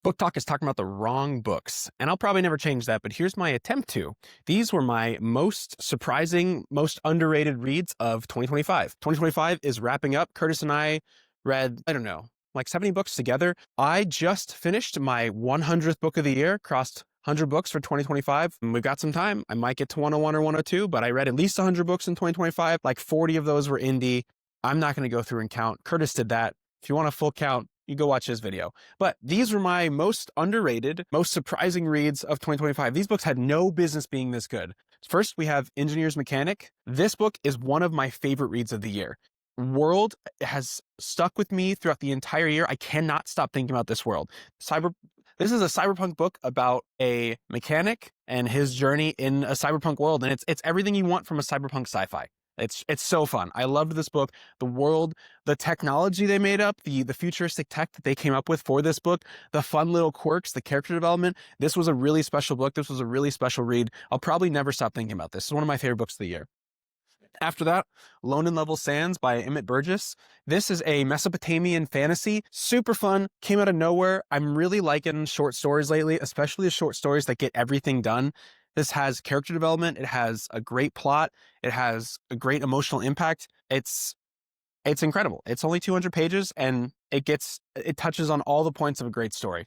BookTok is talking about the wrong books, and I'll probably never change that, but here's my attempt to. These were my most surprising, most underrated reads of 2025. 2025 is wrapping up. Curtis and I read, I don't know, like 70 books together. I just finished my 100th book of the year, crossed 100 books for 2025. And we've got some time. I might get to 101 or 102, but I read at least 100 books in 2025. Like 40 of those were indie. I'm not going to go through and count. Curtis did that. If you want a full count, you go watch his video. But these were my most underrated, most surprising reads of 2025. These books had no business being this good. First, we have Engineer's Mechanic. This book is one of my favorite reads of the year. World has stuck with me throughout the entire year. I cannot stop thinking about this world. This is a cyberpunk book about a mechanic and his journey in a cyberpunk world. And it's everything you want from a cyberpunk sci-fi. It's so fun. I loved this book. The world, the technology they made up, the futuristic tech that they came up with for this book, the fun little quirks, the character development. This was a really special book. This was a really special read. I'll probably never stop thinking about this. It's one of my favorite books of the year. After that, Lone and Level Sands by Emmett Burgess. This is a Mesopotamian fantasy. Super fun. Came out of nowhere. I'm really liking short stories lately, especially the short stories that get everything done. This has character development. It has a great plot. It has a great emotional impact. It's incredible. It's only 200 pages and it touches on all the points of a great story.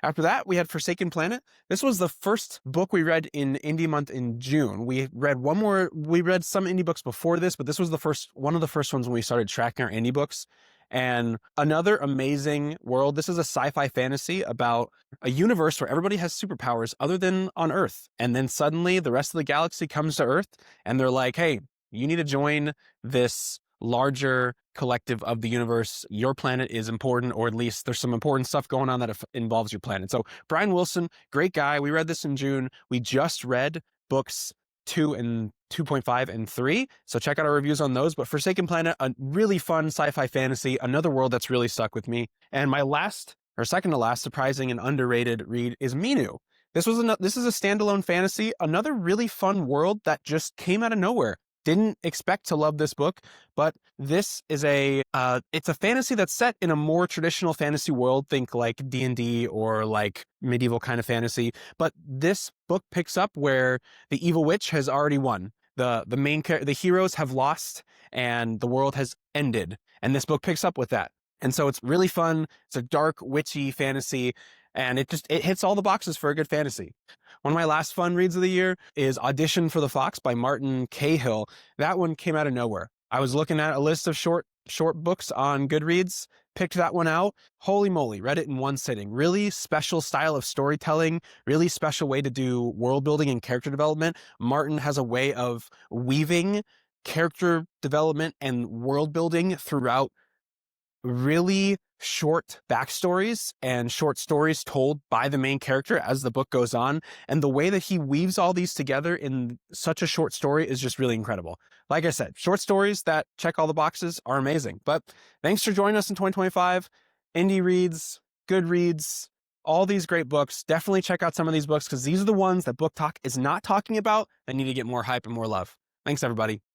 After that, we had Forsaken Planet. This was the first book we read in Indie Month in June. We read some indie books before this, but this was one of the first ones when we started tracking our indie books. And another amazing world. This is a sci-fi fantasy about a universe where everybody has superpowers other than on Earth. And then suddenly the rest of the galaxy comes to Earth and they're like, hey, you need to join this larger collective of the universe. Your planet is important, or at least there's some important stuff going on that involves your planet. So Brian Wilson, great guy. We read this in June. We just read books 2 and 2.5 and 3. So check out our reviews on those. But Forsaken Planet, a really fun sci-fi fantasy, another world that's really stuck with me. And my second to last surprising and underrated read is Minu. This is a standalone fantasy, another really fun world that just came out of nowhere. Didn't expect to love this book, but this is it's a fantasy that's set in a more traditional fantasy world. Think like D&D or like medieval kind of fantasy. But this book picks up where the evil witch has already won. The heroes have lost and the world has ended. And this book picks up with that. And so it's really fun. It's a dark, witchy fantasy. And it hits all the boxes for a good fantasy. One of my last fun reads of the year is Audition for the Fox by Martin Cahill. That one came out of nowhere. I was looking at a list of short books on Goodreads, picked that one out. Holy moly, read it in one sitting. Really special style of storytelling, really special way to do world building and character development. Martin has a way of weaving character development and world building throughout really short backstories and short stories told by the main character as the book goes on. And the way that he weaves all these together in such a short story is just really incredible. Like I said, short stories that check all the boxes are amazing. But thanks for joining us in 2025. Indie reads, good reads, all these great books. Definitely check out some of these books because these are the ones that BookTok is not talking about that need to get more hype and more love. Thanks, everybody.